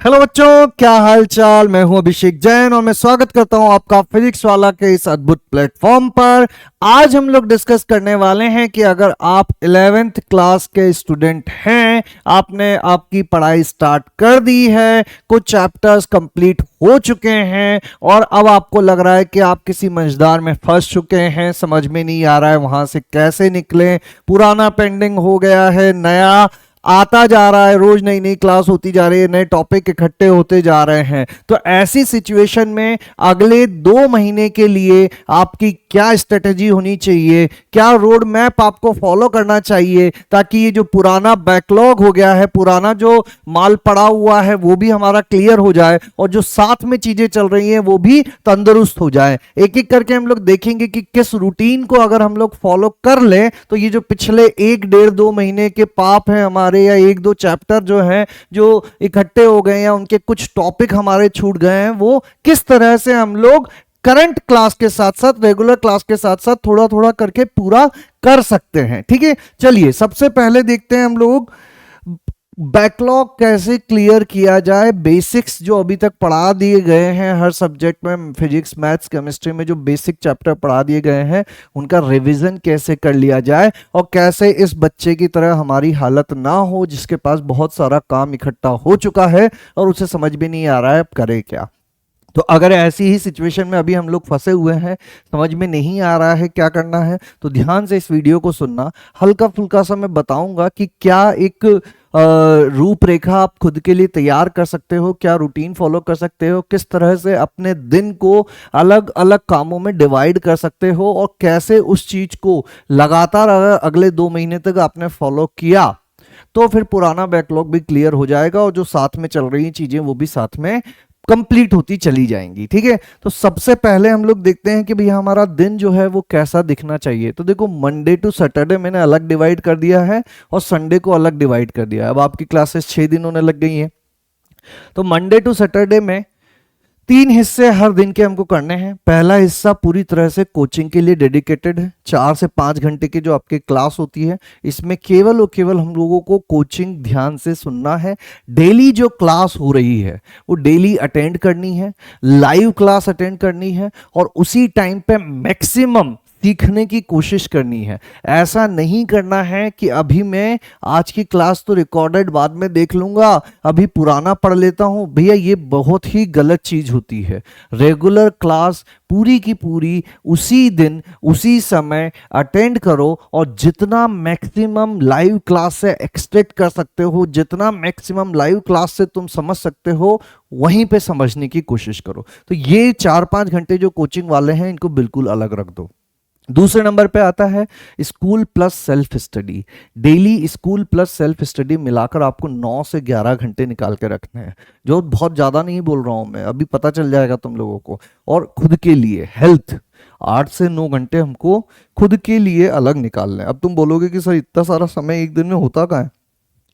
Hello बच्चों, क्या हाल चाल। मैं हूं अभिषेक जैन और मैं स्वागत करता हूं आपका फिजिक्स वाला के इस अद्भुत प्लेटफॉर्म पर। आज हम लोग डिस्कस करने वाले हैं कि अगर आप 11th क्लास के स्टूडेंट हैं, आपने आपकी पढ़ाई स्टार्ट कर दी है, कुछ चैप्टर्स कंप्लीट हो चुके हैं और अब आपको लग रहा है कि आप किसी मझदार में फंस चुके हैं, समझ में नहीं आ रहा है वहां से कैसे निकलें। पुराना पेंडिंग हो गया है, नया आता जा रहा है, रोज नई नई क्लास होती जा रही है, नए टॉपिक इकट्ठे होते जा रहे हैं। तो ऐसी सिचुएशन में अगले 2 महीने के लिए आपकी क्या स्ट्रेटेजी होनी चाहिए, क्या रोड मैप आपको फॉलो करना चाहिए ताकि ये जो पुराना बैकलॉग हो गया है, पुराना जो माल पड़ा हुआ है वो भी हमारा क्लियर हो जाए और जो साथ में चीजें चल रही हैं वो भी तंदुरुस्त हो जाए। एक एक करके हम लोग देखेंगे कि किस रूटीन को अगर हम लोग फॉलो कर लें तो ये जो पिछले 1 डेढ़ 2 महीने के पाप हैं हमारे, या 1 2 चैप्टर जो हैं जो इकट्ठे हो गए या उनके कुछ टॉपिक हमारे छूट गए हैं, वो किस तरह से हम लोग करंट क्लास के साथ साथ, रेगुलर क्लास के साथ साथ थोड़ा थोड़ा करके पूरा कर सकते हैं। ठीक है, चलिए सबसे पहले देखते हैं हम लोग बैकलॉग कैसे क्लियर किया जाए। बेसिक्स जो अभी तक पढ़ा दिए गए हैं हर सब्जेक्ट में, फिजिक्स मैथ्स केमिस्ट्री में जो बेसिक चैप्टर पढ़ा दिए गए हैं उनका रिवीजन कैसे कर लिया जाए और कैसे इस बच्चे की तरह हमारी हालत ना हो जिसके पास बहुत सारा काम इकट्ठा हो चुका है और उसे समझ भी नहीं आ रहा है अब करे क्या। तो अगर ऐसी ही सिचुएशन में अभी हम लोग फंसे हुए हैं, समझ में नहीं आ रहा है क्या करना है, तो ध्यान से इस वीडियो को सुनना। हल्का फुल्का सा मैं बताऊंगा कि क्या एक रूपरेखा आप खुद के लिए तैयार कर सकते हो, क्या रूटीन फॉलो कर सकते हो, किस तरह से अपने दिन को अलग अलग कामों में डिवाइड कर सकते हो और कैसे उस चीज को लगातार अगर अगले 2 महीने तक आपने फॉलो किया तो फिर पुराना बैकलॉग भी क्लियर हो जाएगा और जो साथ में चल रही चीजें वो भी साथ में कंप्लीट होती चली जाएंगी। ठीक है, तो सबसे पहले हम लोग देखते हैं कि भैया हमारा दिन जो है वो कैसा दिखना चाहिए। तो देखो, मंडे टू सैटरडे मैंने अलग डिवाइड कर दिया है और संडे को अलग डिवाइड कर दिया है। अब आपकी क्लासेस 6 दिन होने लग गई हैं, तो मंडे टू सैटरडे में 3 हिस्से हर दिन के हमको करने हैं। पहला हिस्सा पूरी तरह से कोचिंग के लिए डेडिकेटेड है, 4 से 5 घंटे की जो आपकी क्लास होती है, इसमें केवल और केवल हम लोगों को कोचिंग ध्यान से सुनना है। डेली जो क्लास हो रही है वो डेली अटेंड करनी है, लाइव क्लास अटेंड करनी है और उसी टाइम पे मैक्सिमम सीखने की कोशिश करनी है। ऐसा नहीं करना है कि अभी मैं आज की क्लास तो रिकॉर्डेड बाद में देख लूंगा, अभी पुराना पढ़ लेता हूं। भैया ये बहुत ही गलत चीज होती है। रेगुलर क्लास पूरी की पूरी उसी दिन उसी समय अटेंड करो और जितना मैक्सिमम लाइव क्लास से एक्सट्रैक्ट कर सकते हो, जितना मैक्सिमम लाइव क्लास से तुम समझ सकते हो, वहीं पे समझने की कोशिश करो। तो ये 4-5 घंटे जो कोचिंग वाले हैं इनको बिल्कुल अलग रख दो। दूसरे नंबर पे आता है school plus self study. Daily school plus self study मिलाकर आपको 9 से 11 घंटे निकाल के रखने हैं। जो बहुत ज्यादा नहीं बोल रहा हूं मैं, अभी पता चल जाएगा तुम लोगों को। और खुद के लिए हेल्थ 8 से 9 घंटे हमको खुद के लिए अलग निकालने हैं। अब तुम बोलोगे कि सर इतना सारा समय एक दिन में होता कहाँ है?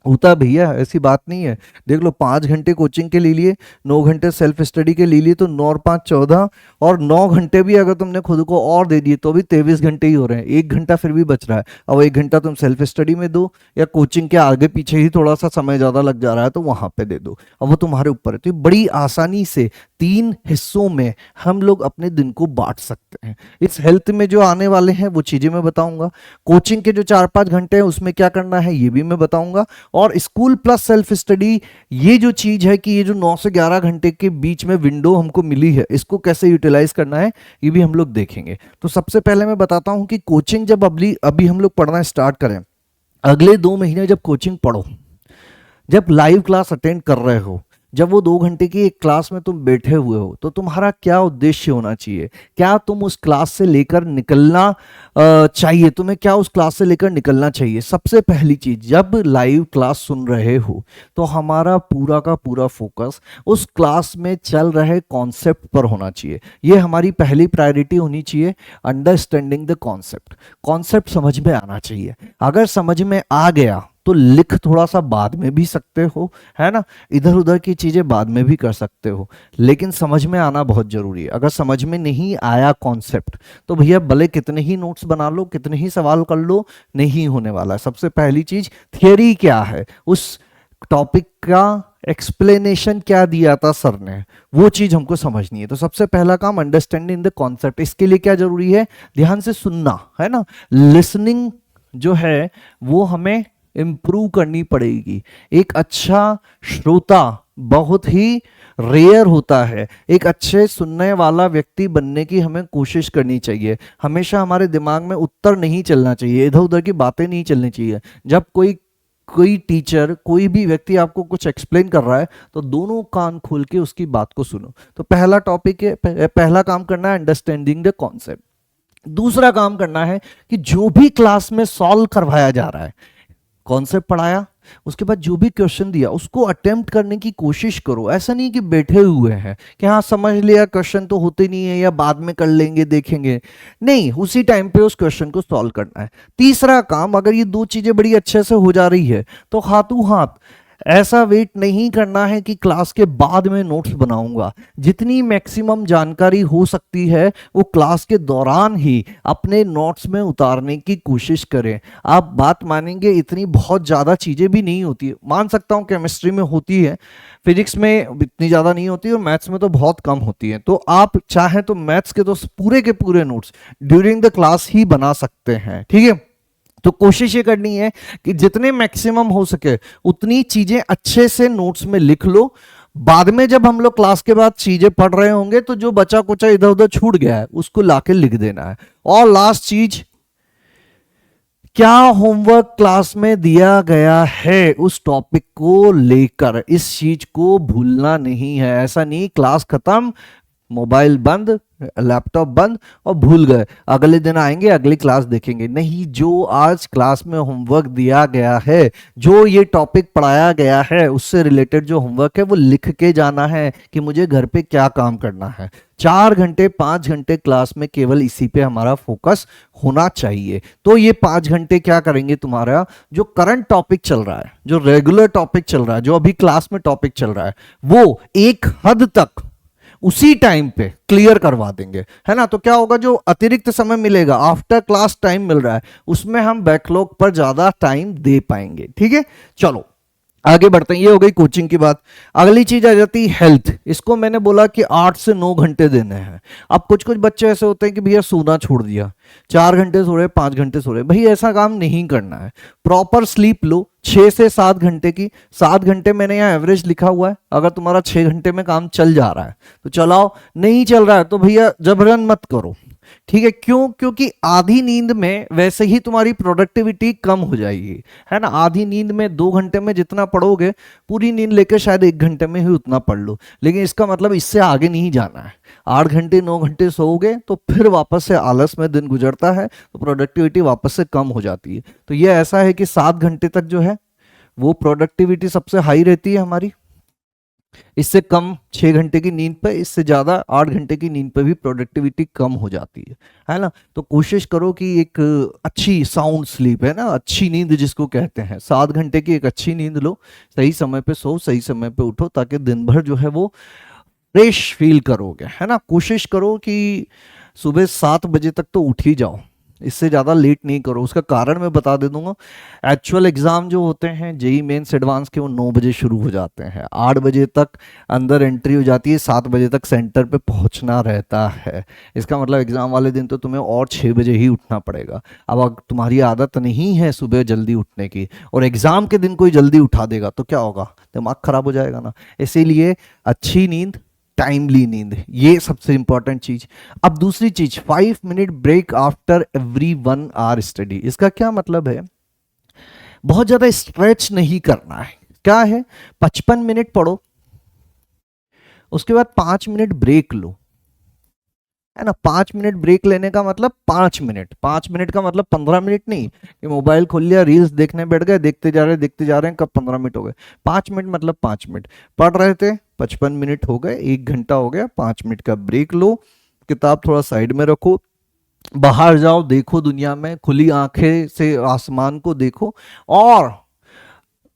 होता भैया, ऐसी बात नहीं है। देख लो, 5 घंटे कोचिंग के ले लिए, 9 घंटे सेल्फ स्टडी के ले लिए, तो 9 और 5 14, और 9 घंटे भी अगर तुमने खुद को और दे दिए तो भी 23 घंटे ही हो रहे हैं। 1 घंटा फिर भी बच रहा है। अब 1 घंटा तुम सेल्फ स्टडी में दो या कोचिंग के आगे पीछे ही थोड़ा सा समय ज्यादा लग जा रहा है तो वहां पे दे दो। अब वो तुम्हारे ऊपर है। तो बड़ी आसानी से 3 हिस्सों में हम लोग अपने दिन को बांट सकते हैं। इस हेल्थ में जो आने वाले हैं वो चीजें मैं बताऊंगा। कोचिंग के जो 4-5 घंटे हैं उसमें क्या करना है ये भी मैं बताऊंगा। और स्कूल प्लस सेल्फ स्टडी, ये जो चीज है कि ये जो 9 से 11 घंटे के बीच में विंडो हमको मिली है, इसको कैसे यूटिलाइज करना है ये भी हम लोग देखेंगे। तो सबसे पहले मैं बताता हूं कि कोचिंग जब अभी हम लोग पढ़ना स्टार्ट करें, अगले 2 महीने जब कोचिंग पढ़ो, जब लाइव क्लास अटेंड कर रहे हो, जब वो 2 घंटे की एक क्लास में तुम बैठे हुए हो, तो तुम्हारा क्या उद्देश्य होना चाहिए? क्या तुम उस क्लास से लेकर निकलना चाहिए? तुम्हें क्या उस क्लास से लेकर निकलना चाहिए? सबसे पहली चीज, जब लाइव क्लास सुन रहे हो तो हमारा पूरा का पूरा फोकस उस क्लास में चल रहे कॉन्सेप्ट पर होना चाहिए। ये हमारी पहली प्रायोरिटी होनी चाहिए। अंडरस्टैंडिंग द कॉन्सेप्ट, कॉन्सेप्ट समझ में आना चाहिए। अगर समझ में आ गया तो लिख थोड़ा सा बाद में भी सकते हो, है ना, इधर उधर की चीजें बाद में भी कर सकते हो, लेकिन समझ में आना बहुत जरूरी है। अगर समझ में नहीं आया कॉन्सेप्ट तो भैया भले कितने ही नोट्स बना लो, कितने ही सवाल कर लो, नहीं होने वाला। सबसे पहली चीज थियरी क्या है, उस टॉपिक का एक्सप्लेनेशन क्या दिया था सर ने, वो चीज हमको समझनी है। तो सबसे पहला काम अंडरस्टैंडिंग द कॉन्सेप्ट। इसके लिए क्या जरूरी है, ध्यान से सुनना है ना, लिसनिंग जो है वो हमें इंप्रूव करनी पड़ेगी। एक अच्छा श्रोता बहुत ही रेयर होता है, एक अच्छे सुनने वाला व्यक्ति बनने की हमें कोशिश करनी चाहिए। हमेशा हमारे दिमाग में उत्तर नहीं चलना चाहिए, इधर उधर की बातें नहीं चलनी चाहिए। जब कोई कोई टीचर, कोई भी व्यक्ति आपको कुछ एक्सप्लेन कर रहा है तो दोनों कान खोल के उसकी बात को सुनो। तो पहला टॉपिक है, पहला काम करना है अंडरस्टैंडिंग द कॉन्सेप्ट। दूसरा काम करना है कि जो भी क्लास में सॉल्व करवाया जा रहा है, कॉन्सेप्ट पढ़ाया, उसके बाद जो भी क्वेश्चन दिया उसको अटेम्प्ट करने की कोशिश करो। ऐसा नहीं कि बैठे हुए हैं कि हाँ समझ लिया, क्वेश्चन तो होते नहीं है या बाद में कर लेंगे देखेंगे, नहीं, उसी टाइम पे उस क्वेश्चन को सॉल्व करना है। तीसरा काम, अगर ये दो चीजें बड़ी अच्छे से हो जा रही है तो हाथों हाथ ऐसा वेट नहीं करना है कि क्लास के बाद में नोट्स बनाऊंगा। जितनी मैक्सिमम जानकारी हो सकती है वो क्लास के दौरान ही अपने नोट्स में उतारने की कोशिश करें। आप बात मानेंगे, इतनी बहुत ज़्यादा चीज़ें भी नहीं होती। मान सकता हूँ केमिस्ट्री में होती है, फिजिक्स में इतनी ज़्यादा नहीं होती और मैथ्स में तो बहुत कम होती है। तो आप चाहें तो मैथ्स के तो पूरे के पूरे नोट्स ड्यूरिंग द क्लास ही बना सकते हैं, ठीक है। तो कोशिश ये करनी है कि जितने मैक्सिमम हो सके उतनी चीजें अच्छे से नोट्स में लिख लो। बाद में जब हम लोग क्लास के बाद चीजें पढ़ रहे होंगे तो जो बचा कुचा इधर उधर छूट गया है उसको लाके लिख देना है। और लास्ट चीज, क्या होमवर्क क्लास में दिया गया है उस टॉपिक को लेकर, इस चीज को भूलना नहीं है। ऐसा नहीं क्लास खत्म, मोबाइल बंद, लैपटॉप बंद और भूल गए, अगले दिन आएंगे अगली क्लास देखेंगे। नहीं, जो आज क्लास में होमवर्क दिया गया है, जो ये टॉपिक पढ़ाया गया है, उससे रिलेटेड जो होमवर्क है वो लिख के जाना है कि मुझे घर पे क्या काम करना है। 4 घंटे 5 घंटे क्लास में केवल इसी पे हमारा फोकस होना चाहिए। तो ये 5 घंटे क्या करेंगे, तुम्हारा जो करंट टॉपिक चल रहा है, जो रेगुलर टॉपिक चल रहा है, जो अभी क्लास में टॉपिक चल रहा है, वो एक हद तक उसी टाइम पे क्लियर करवा देंगे, है ना। तो क्या होगा, जो अतिरिक्त समय मिलेगा आफ्टर क्लास टाइम मिल रहा है उसमें हम बैकलॉग पर ज्यादा टाइम दे पाएंगे, ठीक है। चलो आगे बढ़ते हैं, ये हो गई कोचिंग की बात। अगली चीज आ जाती है हेल्थ। इसको मैंने बोला कि 8 से 9 घंटे देने हैं। अब कुछ कुछ बच्चे ऐसे होते हैं कि भैया सोना छोड़ दिया, 4 घंटे सो रहे, 5 घंटे सो रहे। भाई ऐसा काम नहीं करना है, प्रॉपर स्लीप लो 6 से 7 घंटे की। 7 घंटे मैंने यहाँ एवरेज लिखा हुआ है, अगर तुम्हारा 6 घंटे में काम चल जा रहा है तो चलाओ, नहीं चल रहा है तो भैया जबरन मत करो, ठीक है। क्यों? क्योंकि आधी नींद में वैसे ही तुम्हारी प्रोडक्टिविटी कम हो जाएगी, है ना। आधी नींद में 2 घंटे में जितना पढ़ोगे, पूरी नींद लेकर शायद 1 घंटे में ही उतना पढ़ लो, लेकिन इसका मतलब इससे आगे नहीं जाना है। 8 घंटे 9 घंटे सोओगे तो फिर वापस से आलस में दिन गुजरता है, तो प्रोडक्टिविटी वापस से कम हो जाती है। तो ये ऐसा है कि 7 घंटे तक जो है वो प्रोडक्टिविटी सबसे हाई रहती है हमारी। इससे कम 6 घंटे की नींद पे, इससे ज्यादा 8 घंटे की नींद पे भी प्रोडक्टिविटी कम हो जाती है ना। तो कोशिश करो कि एक अच्छी साउंड स्लीप, है ना, अच्छी नींद जिसको कहते हैं, 7 घंटे की एक अच्छी नींद लो, सही समय पे सो, सही समय पे उठो, ताकि दिन भर जो है वो फ्रेश फील करोगे, है ना। कोशिश करो कि सुबह 7 बजे तक तो उठ ही जाओ, इससे ज़्यादा लेट नहीं करो। उसका कारण मैं बता दे दूंगा। एक्चुअल एग्ज़ाम जो होते हैं जेई मेंस एडवांस के, वो 9 बजे शुरू हो जाते हैं, 8 बजे तक अंदर एंट्री हो जाती है, 7 बजे तक सेंटर पे पहुंचना रहता है। इसका मतलब एग्ज़ाम वाले दिन तो तुम्हें और 6 बजे ही उठना पड़ेगा। अब अगर तुम्हारी आदत नहीं है सुबह जल्दी उठने की और एग्ज़ाम के दिन कोई जल्दी उठा देगा तो क्या होगा, दिमाग खराब हो जाएगा ना। इसीलिए अच्छी नींद, टाइमली नींद, ये सबसे इंपॉर्टेंट चीज। अब दूसरी चीज, 5 minute break after every 1 hour study. इसका क्या मतलब है, बहुत ज्यादा स्ट्रेच नहीं करना है। क्या है, 55 मिनट पढ़ो, उसके बाद 5 मिनट ब्रेक लो, है ना। 5 मिनट ब्रेक लेने का मतलब 5 मिनट, 5 मिनट का मतलब 15 मिनट नहीं कि मोबाइल खोल लिया, रील्स देखने बैठ गए, देखते जा रहे हैं, कब 15 मिनट हो गए। 5 मिनट मतलब 5 मिनट पढ़ रहे थे, 55 मिनट हो गए, 1 घंटा हो गया, 5 मिनट का ब्रेक लो, किताब थोड़ा साइड में रखो, बाहर जाओ, देखो दुनिया में, खुली आंखें से आसमान को देखो और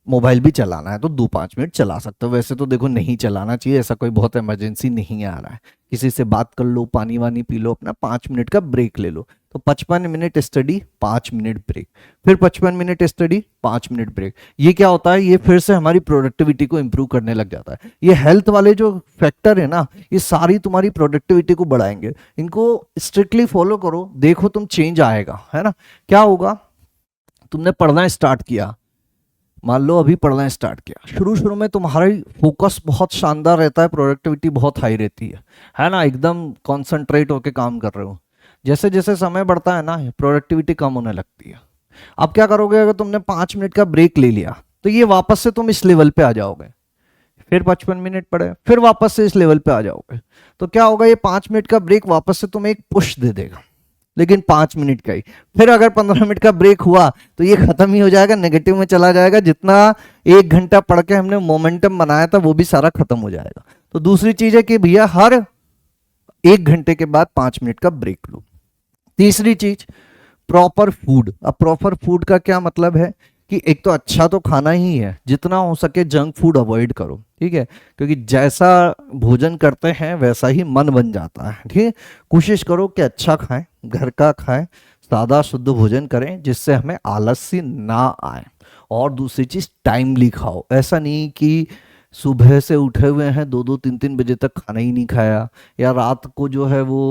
मोबाइल भी चलाना है तो 2-5 मिनट चला सकते हो। वैसे तो देखो नहीं चलाना चाहिए, ऐसा कोई बहुत इमरजेंसी नहीं आ रहा है। किसी से बात कर लो, पानी वानी पी लो, अपना 5 मिनट का ब्रेक ले लो। तो 55 मिनट स्टडी, 5 मिनट ब्रेक, फिर 55 मिनट स्टडी, 5 मिनट ब्रेक। ये क्या होता है, ये फिर से हमारी प्रोडक्टिविटी को इंप्रूव करने लग जाता है। ये हेल्थ वाले जो फैक्टर है ना, ये सारी तुम्हारी प्रोडक्टिविटी को बढ़ाएंगे। इनको स्ट्रिक्टली फॉलो करो, देखो तुम चेंज आएगा, है ना। क्या होगा, तुमने पढ़ना स्टार्ट किया, मान लो अभी पढ़ना स्टार्ट किया, शुरू शुरू में तुम्हारा फोकस बहुत शानदार रहता है, प्रोडक्टिविटी बहुत हाई रहती है ना, एकदम कॉन्सेंट्रेट होके काम कर रहे हो। जैसे जैसे समय बढ़ता है ना, प्रोडक्टिविटी कम होने लगती है। अब क्या करोगे, अगर तुमने 5 मिनट का ब्रेक ले लिया तो ये वापस से तुम इस लेवल पे आ जाओगे, फिर 55 मिनट पढ़े, फिर वापस से इस लेवल पे आ जाओगे। तो क्या होगा, ये 5 मिनट का ब्रेक वापस से तुम्हें एक पुश दे देगा, लेकिन 5 मिनट का ही। फिर अगर 15 मिनट का ब्रेक हुआ तो ये खत्म ही हो जाएगा, नेगेटिव में चला जाएगा। जितना 1 घंटा पढ़ के हमने मोमेंटम बनाया था वो भी सारा खत्म हो जाएगा। तो दूसरी चीज है कि भैया हर 1 घंटे के बाद 5 मिनट का ब्रेक लो। तीसरी चीज, प्रॉपर फूड। अब प्रॉपर फूड का क्या मतलब है कि एक तो अच्छा तो खाना ही है, जितना हो सके जंक फूड अवॉइड करो, ठीक है, क्योंकि जैसा भोजन करते हैं वैसा ही मन बन जाता है, ठीक है। कोशिश करो कि अच्छा खाएं, घर का खाएं, सादा शुद्ध भोजन करें जिससे हमें आलस्य ना आए। और दूसरी चीज, टाइमली खाओ। ऐसा नहीं कि सुबह से उठे हुए हैं 2-2, 3-3 बजे तक खाना ही नहीं खाया, या रात को जो है वो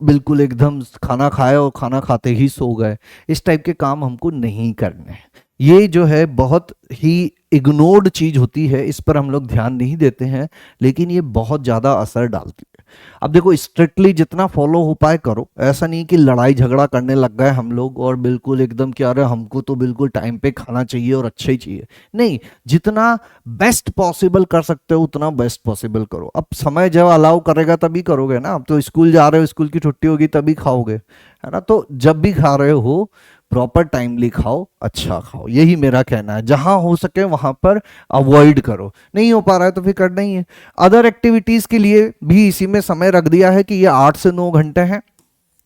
बिल्कुल एकदम खाना खाया और खाना खाते ही सो गए। इस टाइप के काम हमको नहीं करने हैं। ये जो है बहुत ही इग्नोर्ड चीज होती है, इस पर हम लोग ध्यान नहीं देते हैं, लेकिन ये बहुत ज्यादा असर डालती है। अब देखो, स्ट्रिक्टली जितना फॉलो हो पाए करो। ऐसा नहीं कि लड़ाई झगड़ा करने लग गए हम लोग और बिल्कुल एकदम क्या रहे, हमको तो बिल्कुल टाइम पे खाना चाहिए और अच्छा ही चाहिए। नहीं, जितना बेस्ट पॉसिबल कर सकते हो उतना बेस्ट पॉसिबल करो। अब समय जब अलाउ करेगा तभी करोगे ना। अब तो स्कूल जा रहे हो, स्कूल की छुट्टी होगी तभी खाओगे, है ना। तो जब भी खा रहे हो प्रॉपर टाइमली खाओ, अच्छा खाओ, यही मेरा कहना है। जहां हो सके वहां पर अवॉइड करो, नहीं हो पा रहा है तो फिर करना ही है। अदर एक्टिविटीज के लिए भी इसी में समय रख दिया है कि ये 8 से 9 घंटे हैं।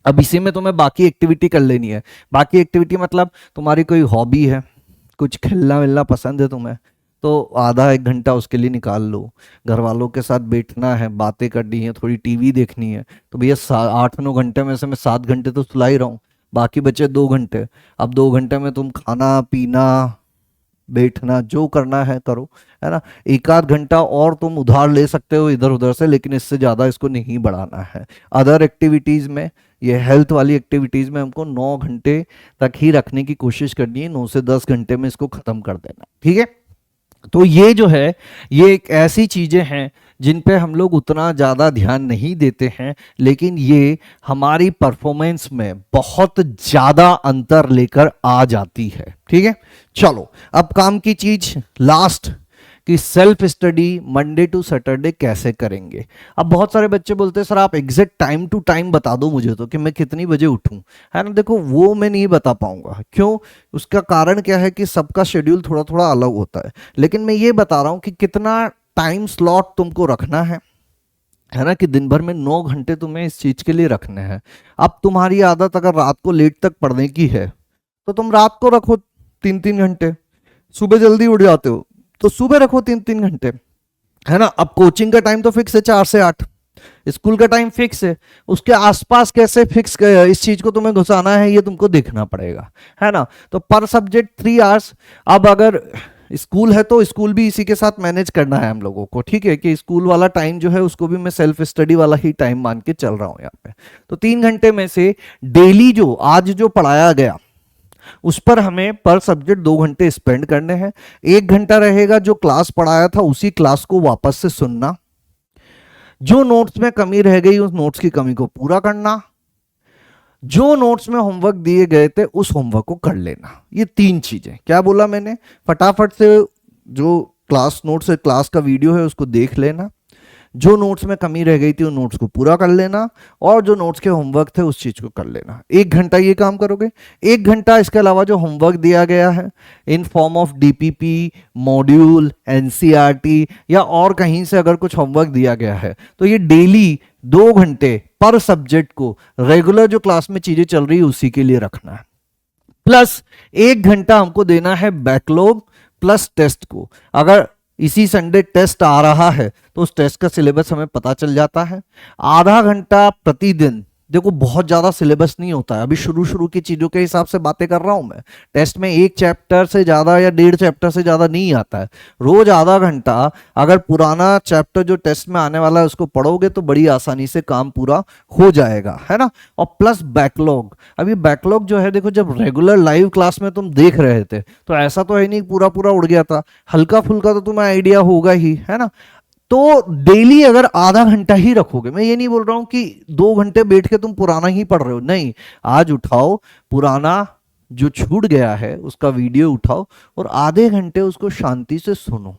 अब इसी में तुम्हें बाकी एक्टिविटी कर लेनी है। बाकी एक्टिविटी मतलब तुम्हारी कोई हॉबी है, कुछ खेलना मिलना पसंद है तुम्हें, तो आधा 1 घंटा उसके लिए निकाल लो। घर वालों के साथ बैठना है, बातें करनी है, थोड़ी टीवी देखनी है, तो भैया 8-9 घंटे में से मैं 7 घंटे तो सुला ही रहा हूँ, बाकी बचे 2 घंटे। अब 2 घंटे में तुम खाना पीना बैठना जो करना है करो, है ना। 1-8 घंटा और तुम उधार ले सकते हो इधर उधर से, लेकिन इससे ज्यादा इसको नहीं बढ़ाना है। अदर एक्टिविटीज में, ये हेल्थ वाली एक्टिविटीज में हमको 9 घंटे तक ही रखने की कोशिश करनी है। 9 से 10 घंटे में इसको खत्म कर देना, ठीक है। तो ये जो है, ये एक ऐसी चीजें हैं जिन पे हम लोग उतना ज़्यादा ध्यान नहीं देते हैं, लेकिन ये हमारी परफॉर्मेंस में बहुत ज़्यादा अंतर लेकर आ जाती है, ठीक है। चलो, अब काम की चीज लास्ट, कि self study Monday to Saturday कैसे करेंगे। अब बहुत सारे बच्चे बोलते हैं सर आप एग्जैक्ट टाइम टू टाइम बता दो मुझे, तो कि मैं कितनी बजे उठूं, है ना। देखो, वो मैं नहीं बता पाऊंगा। क्यों? उसका कारण क्या है कि सबका शेड्यूल थोड़ा थोड़ा अलग होता है। लेकिन मैं ये बता रहा हूं कि कितना टाइम स्लॉट तुमको रखना है ना, कि दिन भर में 9 घंटे तुम्हें इस चीज के लिए रखने हैं। अब तुम्हारी आदत अगर रात को लेट तक पढ़ने की है तो तुम रात को रखो 3-3 घंटे। सुबह जल्दी उठ जाते हो तो सुबह रखो 3-3 घंटे, है ना। अब कोचिंग का टाइम तो फिक्स है 4 से 8, स्कूल का टाइम फिक्स है, उसके आसपास कैसे फिक्स इस चीज को तुम्हें घुसाना है, ये तुमको देखना पड़ेगा, है ना। तो पर सब्जेक्ट 3 आवर्स। अब अगर स्कूल है तो स्कूल भी इसी के साथ मैनेज करना है हम लोगों को, ठीक है, कि स्कूल वाला टाइम जो है उसको भी मैं सेल्फ स्टडी वाला ही टाइम मान के चल रहा हूं यहाँ पे। तो 3 घंटे में से डेली जो आज जो पढ़ाया गया उस पर हमें पर सब्जेक्ट 2 घंटे स्पेंड करने हैं। 1 घंटा रहेगा जो क्लास पढ़ाया था उसी क्लास को वापस से सुनना, जो नोट्स में कमी रह गई उस नोट्स की कमी को पूरा करना, जो नोट्स में होमवर्क दिए गए थे उस होमवर्क को कर लेना। ये 3 चीजें। क्या बोला मैंने? फटाफट से जो क्लास नोट्स है, क्लास का वीडियो है उसको देख लेना, जो नोट्स में कमी रह गई थी उन नोट्स को पूरा कर लेना, और जो नोट्स के होमवर्क थे उस चीज को कर लेना। 1 घंटा ये काम करोगे। 1 घंटा इसके अलावा जो होमवर्क दिया गया है in form of DPP, module, NCERT या और कहीं से अगर कुछ होमवर्क दिया गया है तो ये डेली 2 घंटे पर सब्जेक्ट को रेगुलर जो क्लास में चीजें चल रही है उसी के लिए रखना है। प्लस 1 घंटा हमको देना है बैकलॉग प्लस टेस्ट को, अगर इसी संडे टेस्ट आ रहा है तो उस टेस्ट का सिलेबस हमें पता चल जाता है। आधा घंटा प्रतिदिन, देखो बहुत ज्यादा सिलेबस नहीं होता है, अभी शुरू शुरू की चीजों के हिसाब से बातें कर रहा हूं मैं। टेस्ट में एक चैप्टर से ज्यादा या 1.5 चैप्टर से ज्यादा नहीं आता है। रोज आधा घंटा अगर पुराना चैप्टर जो टेस्ट में आने वाला है उसको पढ़ोगे तो बड़ी आसानी से काम पूरा हो जाएगा, है ना। और प्लस बैकलॉग, अभी बैकलॉग जो है देखो, जब रेगुलर लाइव क्लास में तुम देख रहे थे तो ऐसा तो है नहीं पूरा पूरा उड़ गया था, हल्का फुल्का तो तुम्हें आइडिया होगा ही, है ना। तो डेली अगर आधा घंटा ही रखोगे, मैं ये नहीं बोल रहा हूं कि 2 घंटे बैठ के तुम पुराना ही पढ़ रहे हो, नहीं, आज उठाओ पुराना जो छूट गया है उसका वीडियो उठाओ और आधे घंटे उसको शांति से सुनो,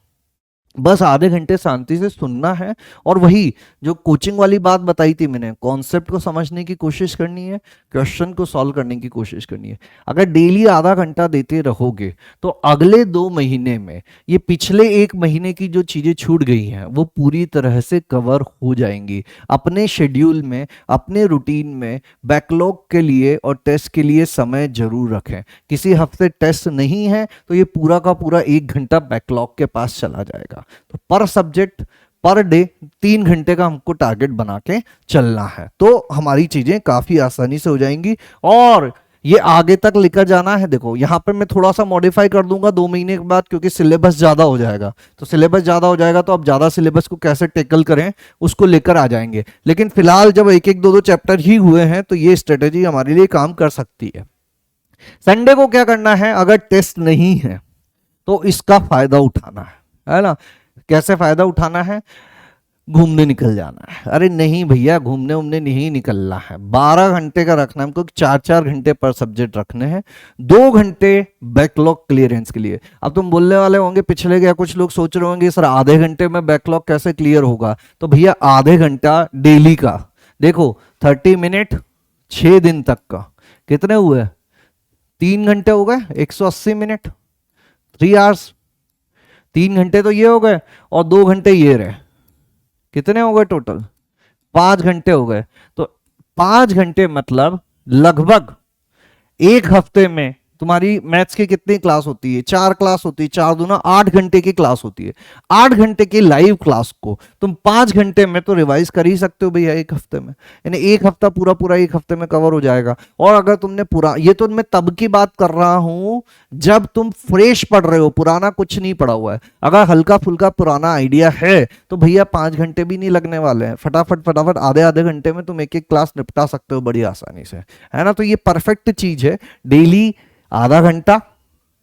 बस आधे घंटे शांति से सुनना है। और वही जो कोचिंग वाली बात बताई थी मैंने, कॉन्सेप्ट को समझने की कोशिश करनी है, क्वेश्चन को सॉल्व करने की कोशिश करनी है। अगर डेली आधा घंटा देते रहोगे तो अगले 2 महीने में ये पिछले 1 महीने की जो चीजें छूट गई हैं वो पूरी तरह से कवर हो जाएंगी। अपने शेड्यूल में, अपने रूटीन में बैकलॉग के लिए और टेस्ट के लिए समय जरूर रखें। किसी हफ्ते टेस्ट नहीं है तो ये पूरा का पूरा 1 घंटा बैकलॉग के पास चला जाएगा। तो पर सब्जेक्ट पर डे 3 घंटे का हमको टारगेट बना के चलना है, तो हमारी चीजें काफी आसानी से हो जाएंगी और ये आगे तक लेकर जाना है। देखो यहां पर मैं थोड़ा सा मॉडिफाई कर दूंगा 2 महीने के बाद, क्योंकि सिलेबस ज्यादा हो जाएगा। तो सिलेबस ज्यादा हो जाएगा तो अब ज्यादा सिलेबस को कैसे टेकल करें उसको लेकर आ जाएंगे। लेकिन फिलहाल जब एक एक 2-2 चैप्टर ही हुए हैं तो ये स्ट्रेटेजी हमारे लिए काम कर सकती है। संडे को क्या करना है, अगर टेस्ट नहीं है तो इसका फायदा उठाना है ना। कैसे फायदा उठाना है, घूमने निकल जाना है। अरे नहीं भैया, घूमने उमने नहीं निकलना है, 12 घंटे का रखना है हमको, 4-4 घंटे पर सब्जेक्ट रखने हैं, 2 घंटे बैकलॉग क्लियरेंस के लिए। अब तुम बोलने वाले होंगे पिछले क्या, कुछ लोग सोच रहे होंगे सर आधे घंटे में बैकलॉग कैसे क्लियर होगा। तो भैया आधे घंटा डेली का, देखो 30 मिनट 6 दिन तक का कितने हुए, 3 घंटे हो गए, 180 मिनट, 3 आवर्स। 3 घंटे तो ये हो गए और 2 घंटे ये रहे, कितने हो गए टोटल, 5 घंटे हो गए। तो 5 घंटे मतलब लगभग एक हफ्ते में तुम्हारी मैथ्स की कितनी क्लास होती है, 4 क्लास होती है, 4 दूना 8 घंटे की क्लास होती है। 8 घंटे की लाइव क्लास को तुम 5 घंटे में तो रिवाइज कर ही सकते हो भैया, एक हफ्ते में, यानी एक हफ्ता पूरा पूरा एक हफ्ते में कवर हो जाएगा। और अगर तुमने पूरा, ये तो मैं तब की बात कर रहा हूं जब तुम फ्रेश पढ़ रहे हो, पुराना कुछ नहीं पढ़ा हुआ है। अगर हल्का फुल्का पुराना आइडिया है तो भैया 5 घंटे भी नहीं लगने वाले हैं, फटाफट फटाफट आधे आधे घंटे में तुम एक एक क्लास निपटा सकते हो बड़ी आसानी से, है ना। तो ये परफेक्ट चीज है, डेली आधा घंटा,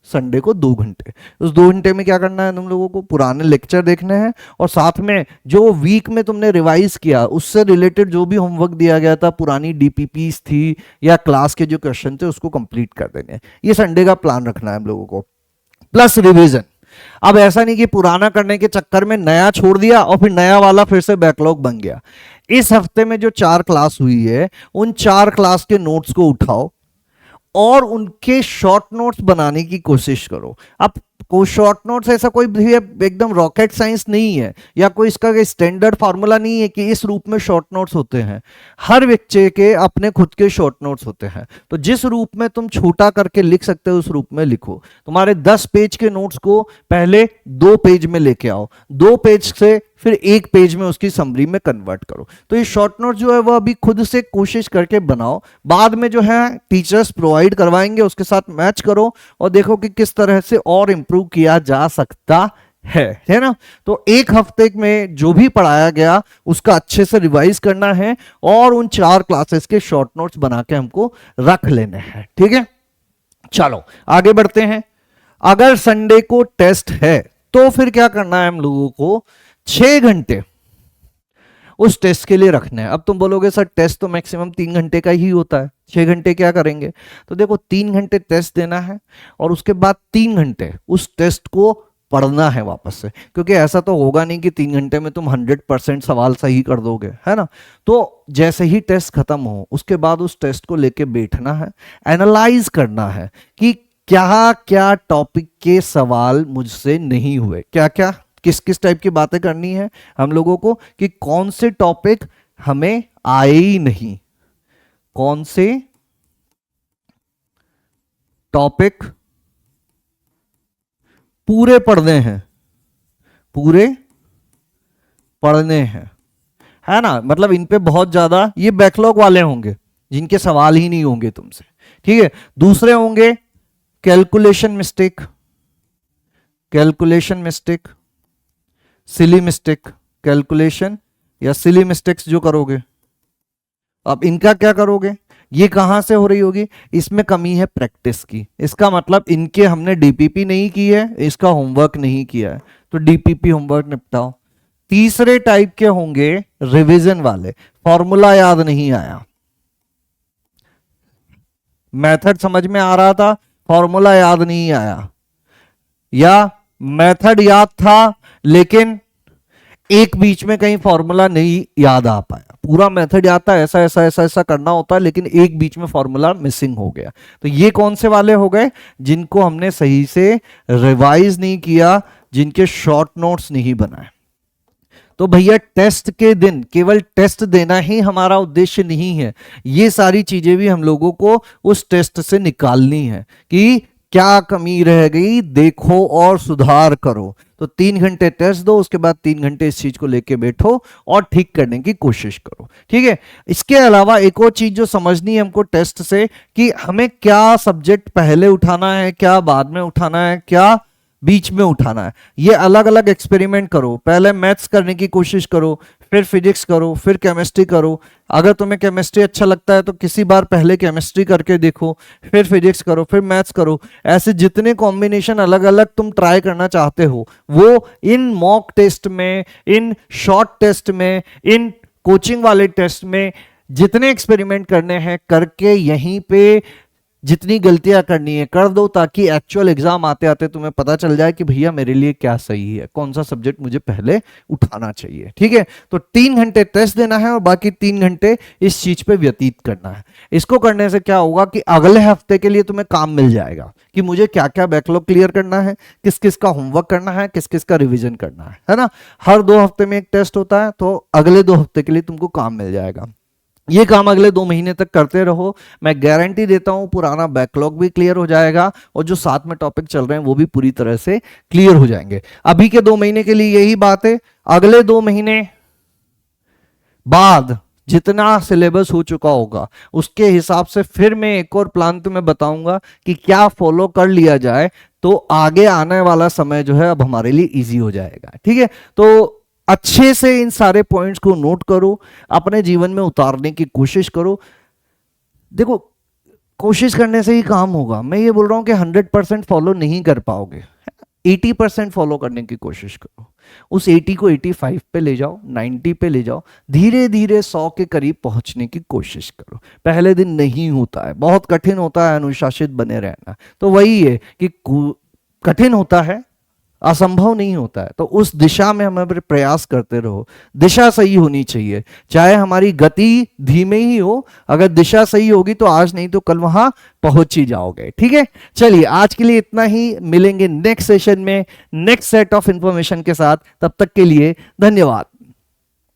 संडे को 2 घंटे। उस 2 घंटे में क्या करना है तुम लोगों को, पुराने लेक्चर देखने हैं और साथ में जो वीक में तुमने रिवाइज किया उससे रिलेटेड जो भी होमवर्क दिया गया था, पुरानी डीपीपीस थी या क्लास के जो क्वेश्चन थे उसको कंप्लीट कर देने हैं। ये संडे का प्लान रखना है हम लोगों को, प्लस रिवीजन। अब ऐसा नहीं कि पुराना करने के चक्कर में नया छोड़ दिया और फिर नया वाला फिर से बैकलॉग बन गया। इस हफ्ते में जो 4 क्लास हुई है उन 4 क्लास के नोट्स को उठाओ और उनके शॉर्ट नोट्स बनाने की कोशिश करो। अब को शॉर्ट नोट्स ऐसा कोई भी एकदम रॉकेट साइंस नहीं है या कोई इसका स्टैंडर्ड फार्मूला नहीं है कि इस रूप में शॉर्ट नोट्स होते हैं। हर बच्चे के अपने खुद के शॉर्ट नोट्स होते हैं, तो जिस रूप में तुम छोटा करके लिख सकते हो उस रूप में लिखो। तुम्हारे 10 पेज के नोट्स को पहले 2 पेज में लेके आओ, 2 पेज से फिर 1 पेज में उसकी समरी में कन्वर्ट करो। तो ये शॉर्ट नोट जो है वो अभी खुद से कोशिश करके बनाओ, बाद में जो है टीचर्स प्रोवाइड करवाएंगे, उसके साथ मैच करो और देखो कि किस तरह से और इंप्रूव किया जा सकता है ना। तो एक हफ्ते में जो भी पढ़ाया गया उसका अच्छे से रिवाइज करना है और उन 4 क्लासेस के शॉर्ट नोट्स बना के हमको रख लेने हैं, ठीक है। चलो आगे बढ़ते हैं। अगर संडे को टेस्ट है तो फिर क्या करना है हम लोगों को, 6 घंटे उस टेस्ट के लिए रखने हैं। अब तुम बोलोगे सर टेस्ट तो मैक्सिमम 3 घंटे का ही होता है, 6 घंटे क्या करेंगे। तो देखो 3 घंटे टेस्ट देना है और उसके बाद 3 घंटे उस टेस्ट को पढ़ना है वापस से, क्योंकि ऐसा तो होगा नहीं कि 3 घंटे में तुम 100% सवाल सही कर दोगे, है ना। तो जैसे ही टेस्ट खत्म हो उसके बाद उस टेस्ट को लेके बैठना है, एनालाइज करना है कि क्या क्या टॉपिक के सवाल मुझसे नहीं हुए, क्या क्या किस किस टाइप की बातें करनी है हम लोगों को, कि कौन से टॉपिक हमें आए ही नहीं, कौन से टॉपिक पूरे पढ़ने हैं, पूरे पढ़ने हैं, है ना। मतलब इन पे बहुत ज्यादा ये बैकलॉग वाले होंगे जिनके सवाल ही नहीं होंगे तुमसे, ठीक है। दूसरे होंगे calculation mistake, calculation mistake, silly mistake, calculation या सिली मिस्टेक्स जो करोगे। अब इनका क्या करोगे, ये कहां से हो रही होगी, इसमें कमी है प्रैक्टिस की। इसका मतलब इनके हमने डीपीपी नहीं की है, इसका होमवर्क नहीं किया है, तो डीपीपी होमवर्क निपटाओ। तीसरे टाइप के होंगे रिवीजन वाले, फॉर्मूला याद नहीं आया, मेथड समझ में आ रहा था, फॉर्मूला याद नहीं आया, या मेथड याद था लेकिन एक बीच में कहीं फॉर्मूला नहीं याद आ पाया। पूरा मेथड याद था, ऐसा ऐसा ऐसा ऐसा करना होता है, लेकिन एक बीच में फॉर्मूला मिसिंग हो गया। तो ये कौन से वाले हो गए, जिनको हमने सही से रिवाइज नहीं किया, जिनके शॉर्ट नोट्स नहीं बनाए। तो भैया टेस्ट के दिन केवल टेस्ट देना ही हमारा उद्देश्य नहीं है, ये सारी चीजें भी हम लोगों को उस टेस्ट से निकालनी है कि क्या कमी रह गई, देखो और सुधार करो। तो 3 घंटे टेस्ट दो, उसके बाद 3 घंटे इस चीज को लेके बैठो और ठीक करने की कोशिश करो, ठीक है। इसके अलावा एक और चीज जो समझनी है हमको टेस्ट से, कि हमें क्या सब्जेक्ट पहले उठाना है, क्या बाद में उठाना है, क्या बीच में उठाना है। ये अलग अलग एक्सपेरिमेंट करो, पहले मैथ्स करने की कोशिश करो, फिर फिजिक्स करो, फिर केमिस्ट्री करो। अगर तुम्हें केमिस्ट्री अच्छा लगता है तो किसी बार पहले केमिस्ट्री करके देखो, फिर फिजिक्स करो, फिर मैथ्स करो। ऐसे जितने कॉम्बिनेशन अलग अलग तुम ट्राई करना चाहते हो, वो इन मॉक टेस्ट में, इन शॉर्ट टेस्ट में, इन कोचिंग वाले टेस्ट में जितने एक्सपेरिमेंट करने हैं करके यहीं पे जितनी गलतियां करनी है कर दो, ताकि एक्चुअल एग्जाम आते आते तुम्हें पता चल जाए कि भैया मेरे लिए क्या सही है, कौन सा सब्जेक्ट मुझे पहले उठाना चाहिए, ठीक है। तो 3 घंटे टेस्ट देना है और बाकी 3 घंटे इस चीज पे व्यतीत करना है। इसको करने से क्या होगा कि अगले हफ्ते के लिए तुम्हें काम मिल जाएगा कि मुझे क्या क्या बैकलॉग क्लियर करना है, किस किस का होमवर्क करना है, किस किस का रिविजन करना है ना। हर 2 हफ्ते में एक टेस्ट होता है, तो अगले 2 हफ्ते के लिए तुमको काम मिल जाएगा। ये काम अगले 2 महीने तक करते रहो, मैं गारंटी देता हूं पुराना बैकलॉग भी क्लियर हो जाएगा और जो साथ में टॉपिक चल रहे हैं वो भी पूरी तरह से क्लियर हो जाएंगे। अभी के 2 महीने के लिए यही बात है, अगले 2 महीने बाद जितना सिलेबस हो चुका होगा उसके हिसाब से फिर मैं एक और प्लान तुम्हें बताऊंगा कि क्या फॉलो कर लिया जाए, तो आगे आने वाला समय जो है अब हमारे लिए इजी हो जाएगा, ठीक है। तो अच्छे से इन सारे पॉइंट्स को नोट करो, अपने जीवन में उतारने की कोशिश करो। देखो कोशिश करने से ही काम होगा, मैं ये बोल रहा हूं कि 100% फॉलो नहीं कर पाओगे, 80% फॉलो करने की कोशिश करो। उस 80 को 85 पे ले जाओ, 90 पे ले जाओ, धीरे धीरे 100 के करीब पहुंचने की कोशिश करो। पहले दिन नहीं होता है, बहुत कठिन होता है अनुशासित बने रहना। तो वही है कि कठिन होता है, असंभव नहीं होता है। तो उस दिशा में हमें प्रयास करते रहो, दिशा सही होनी चाहिए, चाहे हमारी गति धीमे ही हो, अगर दिशा सही होगी तो आज नहीं तो कल वहां पहुंच ही जाओगे, ठीक है। चलिए आज के लिए इतना ही, मिलेंगे नेक्स्ट सेशन में नेक्स्ट सेट ऑफ इंफॉर्मेशन के साथ, तब तक के लिए धन्यवाद।